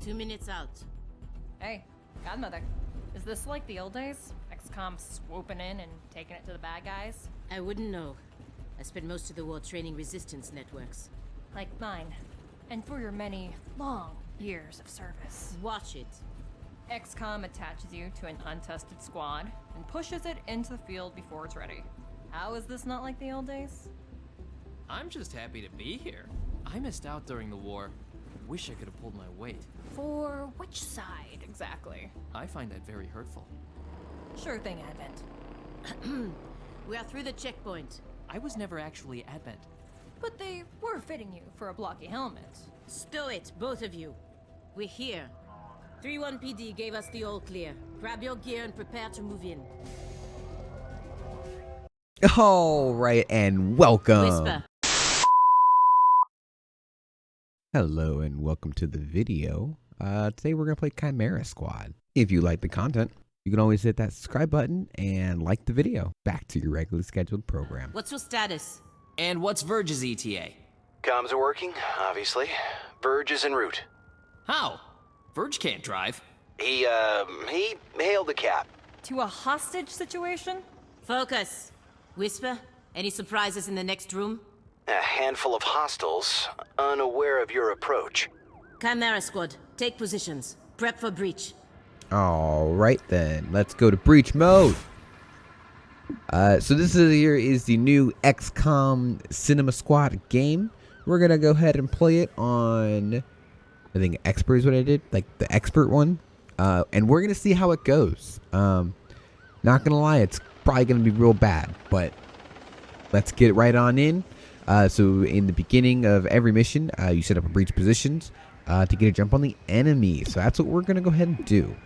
2 minutes out. Hey, Godmother. Is this like the old days? X-COM swooping in and taking it to the bad guys? I wouldn't know. I spent most of the war training resistance networks. Like mine. And for your many, long years of service. Watch it. X-COM attaches you to an untested squad and pushes it into the field before it's ready. How is this not like the old days? I'm just happy to be here. I missed out during the war. Wish I could have pulled my weight. For which side, exactly? I find that very hurtful. Sure thing, Advent. We are through the checkpoint. I was never actually Advent. But they were fitting you for a blocky helmet. Stow it, both of you. We're here. 3-1 PD gave us the all clear. Grab your gear and prepare to move in. All right, and welcome. Whisper. Hello, and welcome to the video. Today we're going to play Chimera Squad. If you like the content, you can always hit that subscribe button and like the video. Back to your regularly scheduled program. What's your status? And what's Verge's ETA? Comms are working, obviously. Verge is en route. How? Verge can't drive. He hailed the cap. To a hostage situation? Focus. Whisper, any surprises in the next room? A handful of hostiles, unaware of your approach. Chimera Squad, take positions. Prep for breach. All right, then. Let's go to breach mode. So this here is the new X-COM Cinema Squad game. We're going to go ahead and play it on, I think expert is what I did, like the expert one. And we're going to see how it goes. Not going to lie, it's probably going to be real bad, but let's get right on in. So in the beginning of every mission, you set up a breach positions to get a jump on the enemy. So that's what we're going to go ahead and do.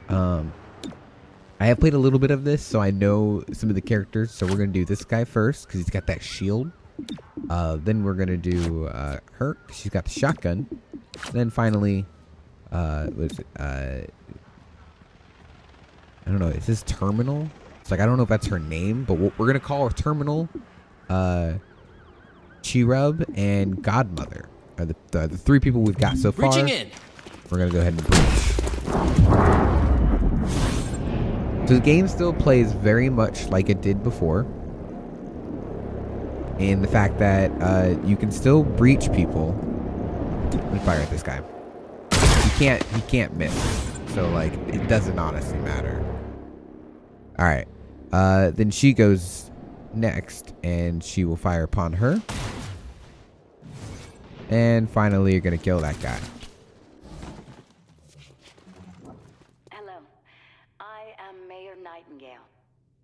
I have played a little bit of this, so I know some of the characters. So we're going to do this guy first because he's got that shield. Then we're going to do her. She's got the shotgun. Then finally, what is it? I don't know. Is this Terminal? It's like, I don't know if that's her name, but we're going to call her Terminal. Cherub and Godmother are the three people we've got so far. Breaching in. We're gonna go ahead and breach. So the game still plays very much like it did before, in the fact that you can still breach people. Let me fire at this guy. He can't miss. So like it doesn't honestly matter. All right. Then she goes next, and she will fire upon her. And finally, you're gonna kill that guy. Hello, I am Mayor Nightingale.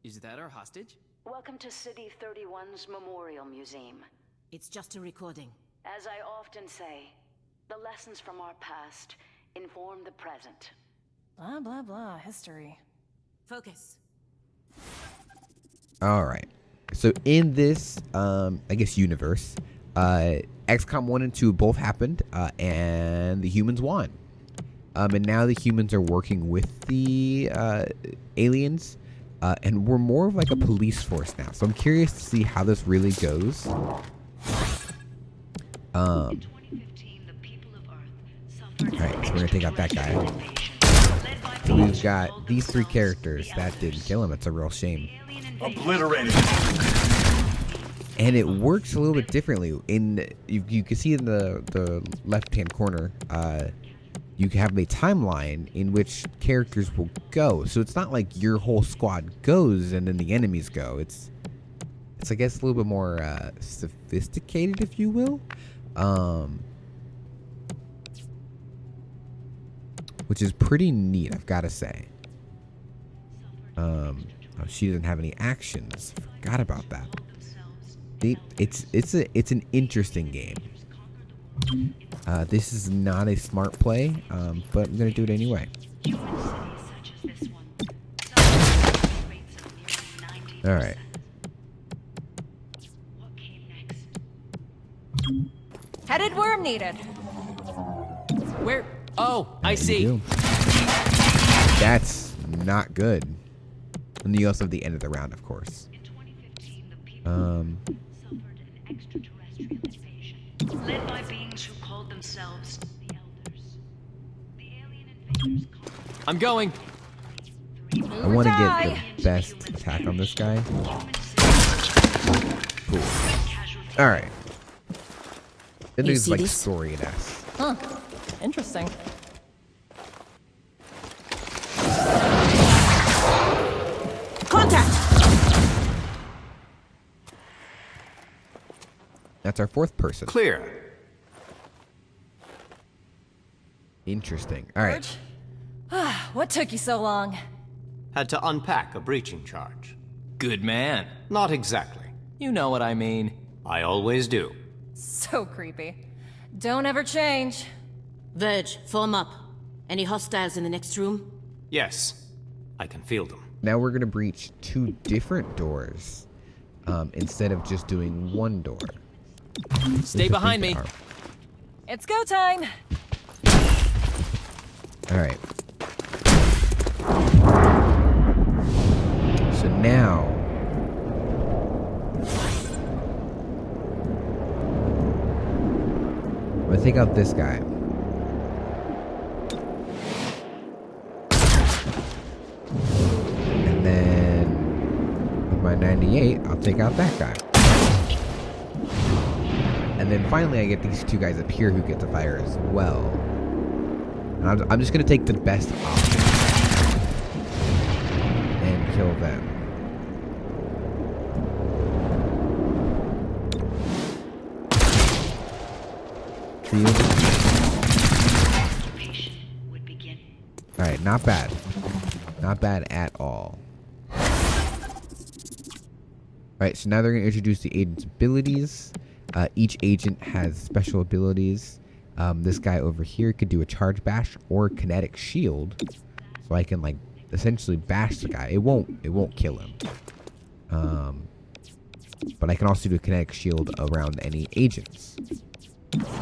Is that our hostage? Welcome to City 31's Memorial Museum. It's just a recording. As I often say, the lessons from our past inform the present. Blah, blah, blah. History. Focus. All right. So in this, I guess, universe, XCOM 1 and 2 both happened, and the humans won. And now the humans are working with the aliens, and we're more of like a police force now. So I'm curious to see how this really goes. Alright, so we're going to take out that guy. So we've got these three characters. That didn't kill him. It's a real shame. Obliterated. And it works a little bit differently. You can see in the left-hand corner, you have a timeline in which characters will go. So it's not like your whole squad goes and then the enemies go. It's I guess a little bit more sophisticated, if you will. Which is pretty neat, I've got to say. Oh, she doesn't have any actions. Forgot about that. It's an interesting game. This is not a smart play, but I'm gonna do it anyway. All right. Headed where I'm needed. Where? Oh, I see. You. That's not good. And then you also have the end of the round, of course. Led by beings who called themselves the Elders. I'm going. I want to get the best attack on this guy. Cool. Alright. It is like story S. Huh. Interesting. Contact! That's our fourth person. Clear. Interesting. Alright. What took you so long? Had to unpack a breaching charge. Good man. Not exactly. You know what I mean. I always do. So creepy. Don't ever change. Verge, form up. Any hostiles in the next room? Yes, I can feel them. Now we're going to breach 2 different doors instead of just doing 1 door. Stay behind me. It's go time. Alright. So now... I'm going to take out this guy. And then... with my 98, I'll take out that guy. And then finally I get these 2 guys up here who get to fire as well. And I'm just going to take the best option and kill them. See you? Alright, not bad. Not bad at all. Alright, so now they're going to introduce the agent's abilities. Each agent has special abilities. This guy over here could do a charge bash or kinetic shield, so I can like essentially bash the guy. It won't kill him. But I can also do a kinetic shield around any agents,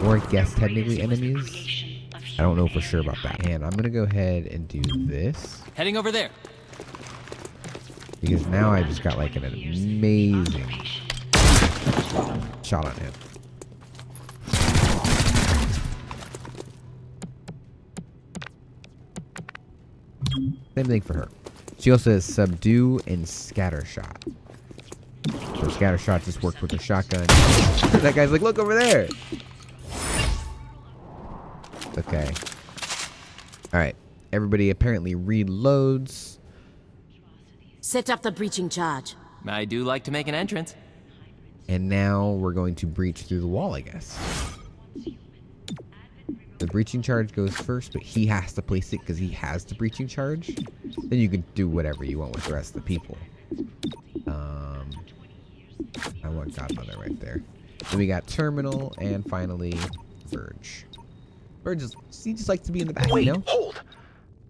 or I guess technically enemies. I don't know for sure about that. And I'm gonna go ahead and do this Heading over there. because now I just got like an amazing shot on him. Same thing for her. She also has subdue and scatter shot. So scatter shot just worked with the shotgun. That guy's like, look over there. Okay. Alright. Everybody apparently reloads. Set up the breaching charge. I do like to make an entrance. And now we're going to breach through the wall, I guess. The breaching charge goes first, but he has to place it because he has the breaching charge. Then you can do whatever you want with the rest of the people. I want Godmother right there. Then we got Terminal, and finally, Verge. Verge he just likes to be in the back, Wait, you know? hold.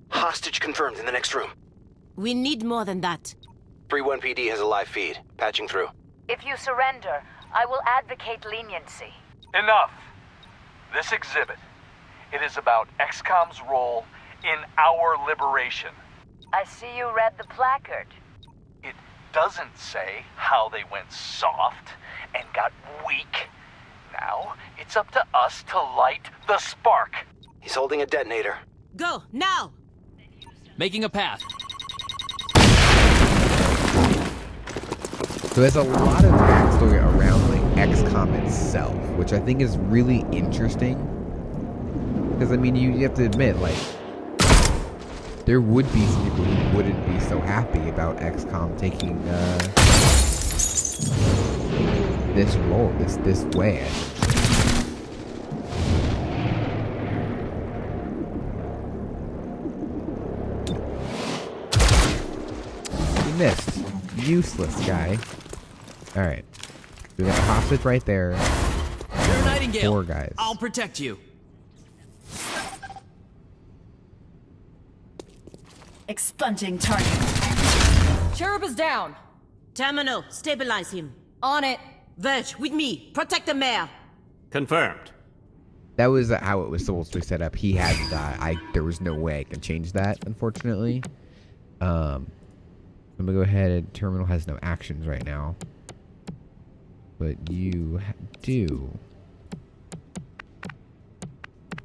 Hostage confirmed in the next room. We need more than that. 3-1 PD has a live feed. Patching through. If you surrender, I will advocate leniency. Enough. This exhibit. It is about X-COM's role in our liberation. I see you read the placard. It doesn't say how they went soft and got weak. Now, it's up to us to light the spark. He's holding a detonator. Go, now! Making a path. So there's a lot of backstory around like X-COM itself, which I think is really interesting. Because I mean, you have to admit, like, there would be some people who wouldn't be so happy about XCOM taking this role, this way. He missed. Useless guy. Alright. We got a hostage right there. You're a Nightingale. 4 guys. I'll protect you. Expunging target. Cherub is down. Terminal, stabilize him. On it. Verge, with me. Protect the mayor. Confirmed. That was how it was supposed to be set up. He had to die. There was no way I can change that, unfortunately. I'm gonna go ahead and Terminal has no actions right now. But you do.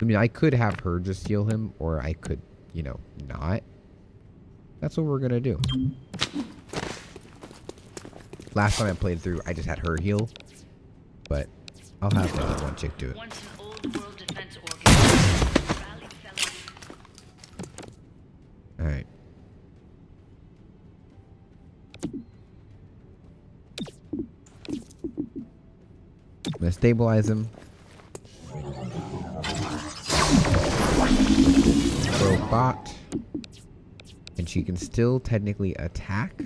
I mean, I could have her just heal him, or I could, you know, not. That's what we're gonna do. Last time I played through, I just had her heal. But I'll have the other one chick do it. Once an old world defense organization, rallied fellows. Alright. I'm gonna stabilize him. Robot. And she can still technically attack.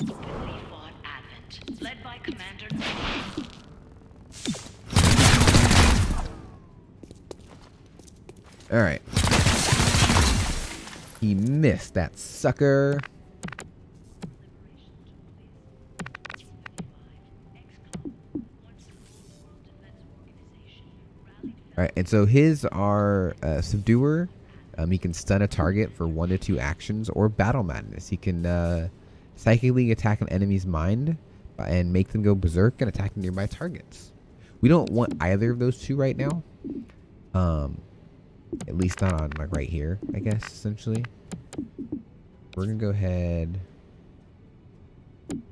Openly fought Advent, led by Commander. Alright. He missed that sucker. Alright, and so his are Subduer. He can stun a target for 1 to 2 actions, or Battle Madness. He can psychically attack an enemy's mind and make them go berserk and attack nearby targets. We don't want either of those two right now. At least not on, like, right here, I guess, essentially. We're gonna go ahead.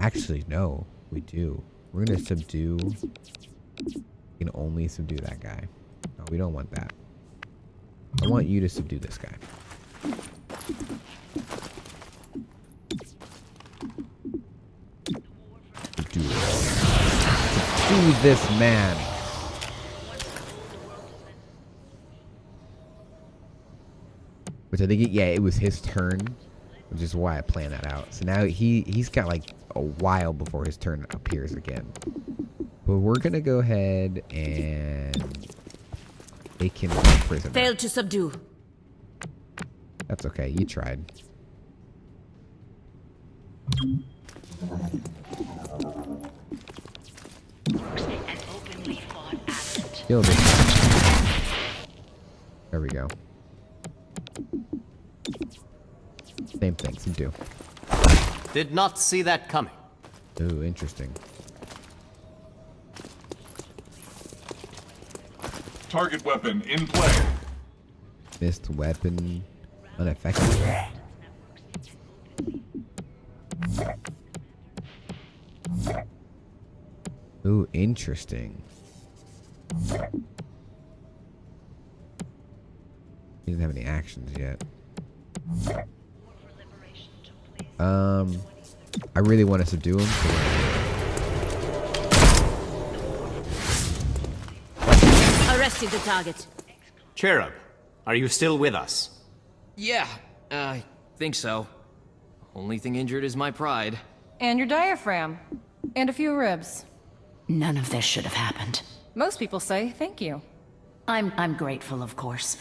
Actually, no, we do. We're gonna subdue. We can only subdue that guy. No, we don't want that. I want you to subdue this guy. Subdue this man. Which I think, yeah, it was his turn, which is why I planned that out. So now he's got like a while before his turn appears again. But we're gonna go ahead and make him a prisoner. Failed to subdue. That's okay, you tried. And openly fought Advent. Kill this guy. There we go. Same thing, subdue. Did not see that coming. Ooh, interesting. Target weapon in play. Missed weapon unaffected. Ooh, interesting. He doesn't have any actions yet. I really want to subdue him. Arrested the target. Cherub, are you still with us? Yeah, I think so. Only thing injured is my pride. And your diaphragm. And a few ribs. None of this should have happened. Most people say thank you. I'm grateful, of course.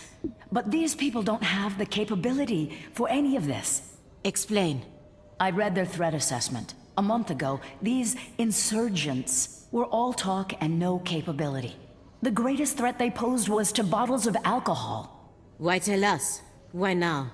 But these people don't have the capability for any of this. Explain. I read their threat assessment. A month ago, these insurgents were all talk and no capability. The greatest threat they posed was to bottles of alcohol. Why tell us? Why now?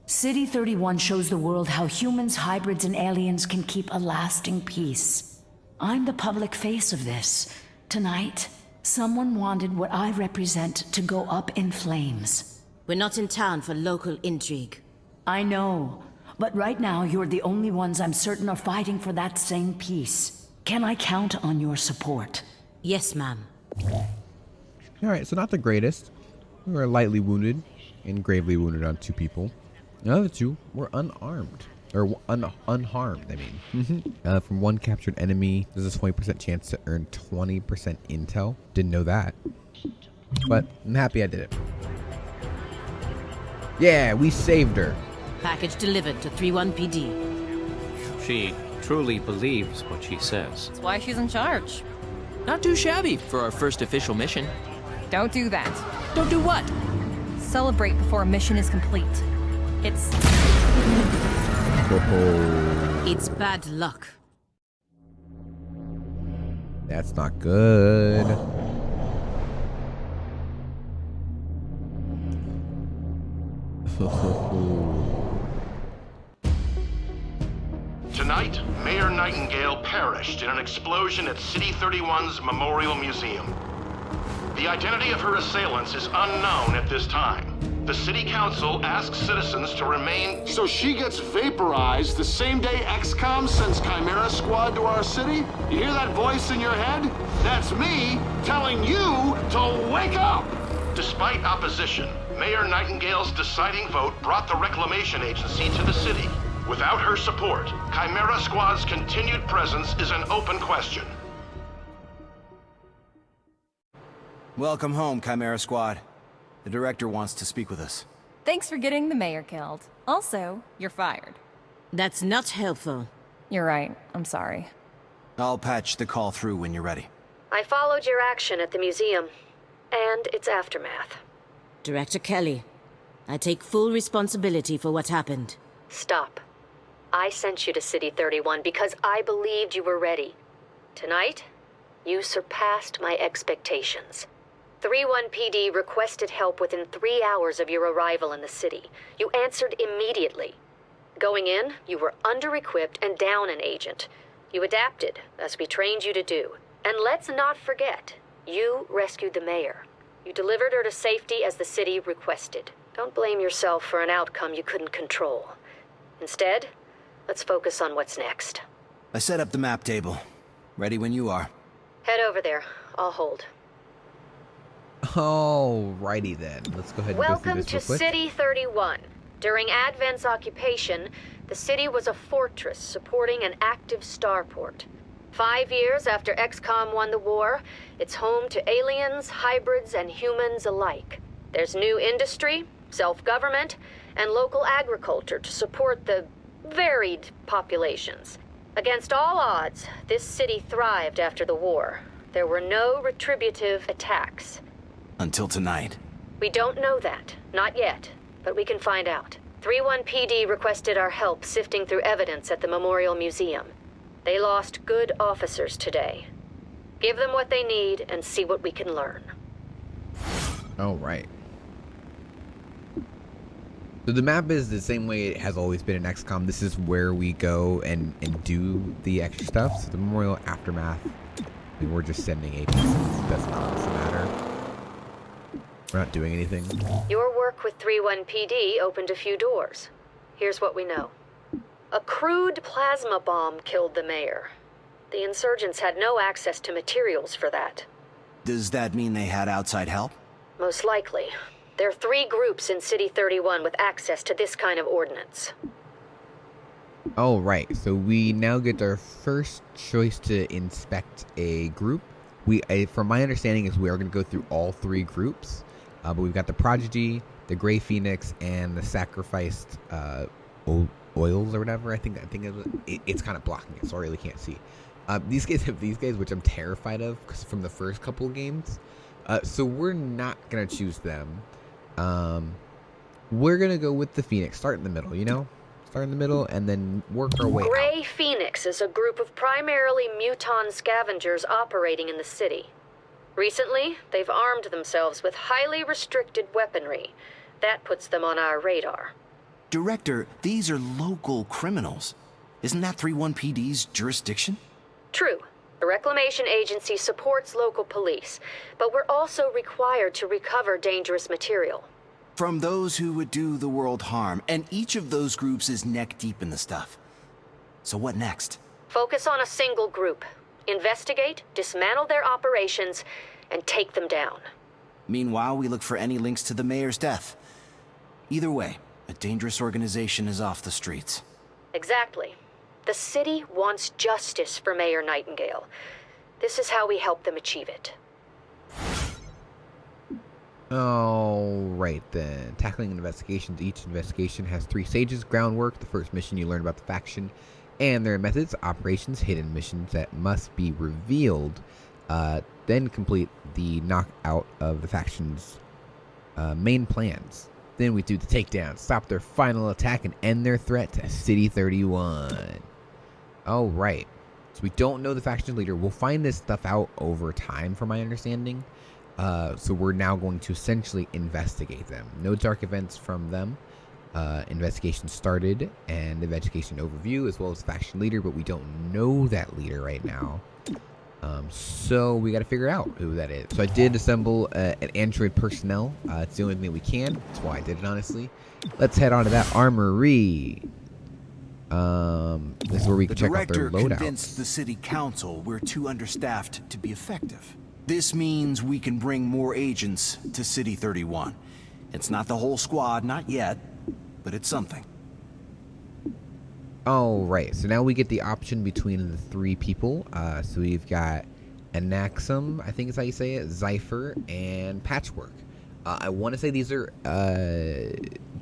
City 31 shows the world how humans, hybrids, and aliens can keep a lasting peace. I'm the public face of this. Tonight, someone wanted what I represent to go up in flames. We're not in town for local intrigue. I know, but right now you're the only ones I'm certain are fighting for that same peace. Can I count on your support? Yes, ma'am. Alright, so not the greatest. We were lightly wounded and gravely wounded on 2 people. The other 2 were unarmed. Or unharmed, I mean. From 1 captured enemy, there's a 20% chance to earn 20% intel. Didn't know that. But I'm happy I did it. Yeah, we saved her. Package delivered to 31 PD. She truly believes what she says. That's why she's in charge. Not too shabby for our first official mission. Don't do that. Don't do what? Celebrate before a mission is complete. It's... Oh, It's bad luck. that's not good. Tonight, Mayor Nightingale perished in an explosion at City 31's Memorial Museum. The identity of her assailants is unknown at this time. The city council asks citizens to remain... So she gets vaporized the same day X-COM sends Chimera Squad to our city? You hear that voice in your head? That's me telling you to wake up! Despite opposition, Mayor Nightingale's deciding vote brought the Reclamation Agency to the city. Without her support, Chimera Squad's continued presence is an open question. Welcome home, Chimera Squad. The director wants to speak with us. Thanks for getting the mayor killed. Also, you're fired. That's not helpful. You're right. I'm sorry. I'll patch the call through when you're ready. I followed your action at the museum, and its aftermath. Director Kelly, I take full responsibility for what happened. Stop. I sent you to City 31 because I believed you were ready. Tonight, you surpassed my expectations. 3-1 PD requested help within 3 hours of your arrival in the city. You answered immediately. Going in, you were under-equipped and down an agent. You adapted, as we trained you to do. And let's not forget, you rescued the mayor. You delivered her to safety as the city requested. Don't blame yourself for an outcome you couldn't control. Instead, let's focus on what's next. I set up the map table. Ready when you are. Head over there. I'll hold. Alrighty then. Let's go ahead and go through Welcome this to real quick. City 31. During Advent's occupation, the city was a fortress supporting an active starport. 5 years after X-COM won the war, it's home to aliens, hybrids, and humans alike. There's new industry, self-government, and local agriculture to support the varied populations. Against all odds, this city thrived after the war. There were no retributive attacks. Until tonight. We don't know that. Not yet. But we can find out. 3-1 PD requested our help sifting through evidence at the Memorial Museum. They lost good officers today. Give them what they need and see what we can learn. Alright. So the map is the same way it has always been in XCOM. This is where we go and do the extra stuff. So the Memorial Aftermath, we were just sending APCs. Doesn't honestly matter. We're not doing anything. Your work with 3-1 PD opened a few doors. Here's what we know. A crude plasma bomb killed the mayor. The insurgents had no access to materials for that. Does that mean they had outside help? Most likely. There are 3 groups in City 31 with access to this kind of ordnance. Oh, right. So we now get our first choice to inspect a group. From my understanding, is we are going to go through all 3 groups. But we've got the Prodigy, the Grey Phoenix, and the Sacrificed Oils or whatever. I think it's kind of blocking it, so I really can't see. These guys have these guys, which I'm terrified of because from the first couple of games. So we're not gonna choose them. We're gonna go with the Phoenix. Start in the middle, you know. Start in the middle and then work our way Grey out. Phoenix is a group of primarily muton scavengers operating in the city. Recently, they've armed themselves with highly restricted weaponry. That puts them on our radar. Director, these are local criminals. Isn't that 3-1 PD's jurisdiction? True. The Reclamation Agency supports local police, but we're also required to recover dangerous material. From those who would do the world harm, and each of those groups is neck deep in the stuff. So what next? Focus on a single group. Investigate, dismantle their operations, and take them down. Meanwhile, we look for any links to the mayor's death. Either way, a dangerous organization is off the streets. Exactly. The city wants justice for Mayor Nightingale. This is how we help them achieve it. Alright then. Tackling investigations. Each investigation has 3 stages. Groundwork. The first mission, you learn about the faction and their methods, operations, hidden missions that must be revealed. Then complete the knockout of the faction's main plans. Then we do the takedown, stop their final attack, and end their threat to City 31. Alright. So we don't know the faction leader. We'll find this stuff out over time, from my understanding. So we're now going to essentially investigate them. No dark events from them. Investigation started, and investigation overview, as well as faction leader, but we don't know that leader right now. So we got to figure out who that is. So I did assemble an android personnel. It's the only thing we can. That's why I did it, honestly. Let's head on to that armory. This is where we can check out their loadouts. The director convinced the city council we're too understaffed to be effective. This means we can bring more agents to City 31. It's not the whole squad, not yet, but it's something. All right, so now we get the option between the 3 people. So we've got Anaxum, I think is how you say it, Zypher, and Patchwork. I want to say these are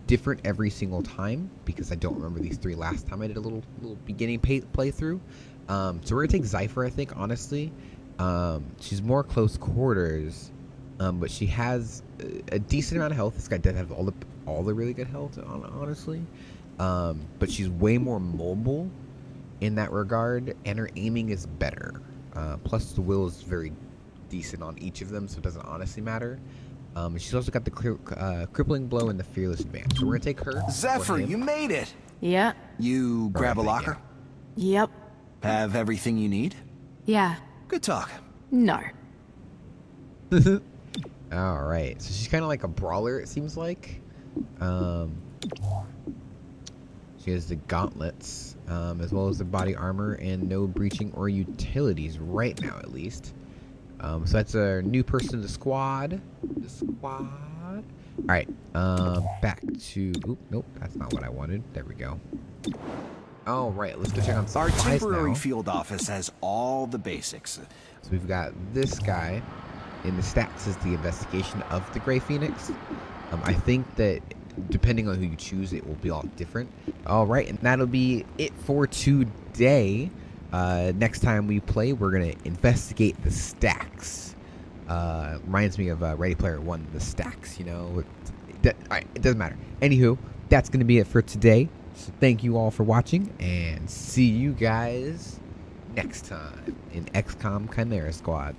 different every single time because I don't remember these 3 last time I did a little beginning playthrough. So we're gonna take Zypher, I think, honestly. She's more close quarters, but she has a decent amount of health. This guy does have all the really good health, honestly. But she's way more mobile in that regard, and her aiming is better. Plus the will is very decent on each of them, so it doesn't honestly matter. She's also got the crippling blow and the fearless advance. So we're gonna take her. Zephyr, you made it. Yeah. You grab a locker? Yep. Have everything you need? Yeah. Good talk. No. All right, so she's kind of like a brawler, it seems like. She has the gauntlets, as well as the body armor and no breaching or utilities right now, at least. So that's a new person in the squad. All right, back to. Oop, nope, that's not what I wanted. There we go. All right, let's go check on our supplies temporary now. field office has all the basics. So we've got this guy. In the stats is the investigation of the Grey Phoenix. I think that depending on who you choose, it will be all different. All right, and that'll be it for today. Next time we play, we're gonna investigate the stacks. Reminds me of Ready Player One, the stacks. You know, it doesn't matter. Anywho, that's gonna be it for today. So thank you all for watching, and see you guys next time in X-COM Chimera Squad.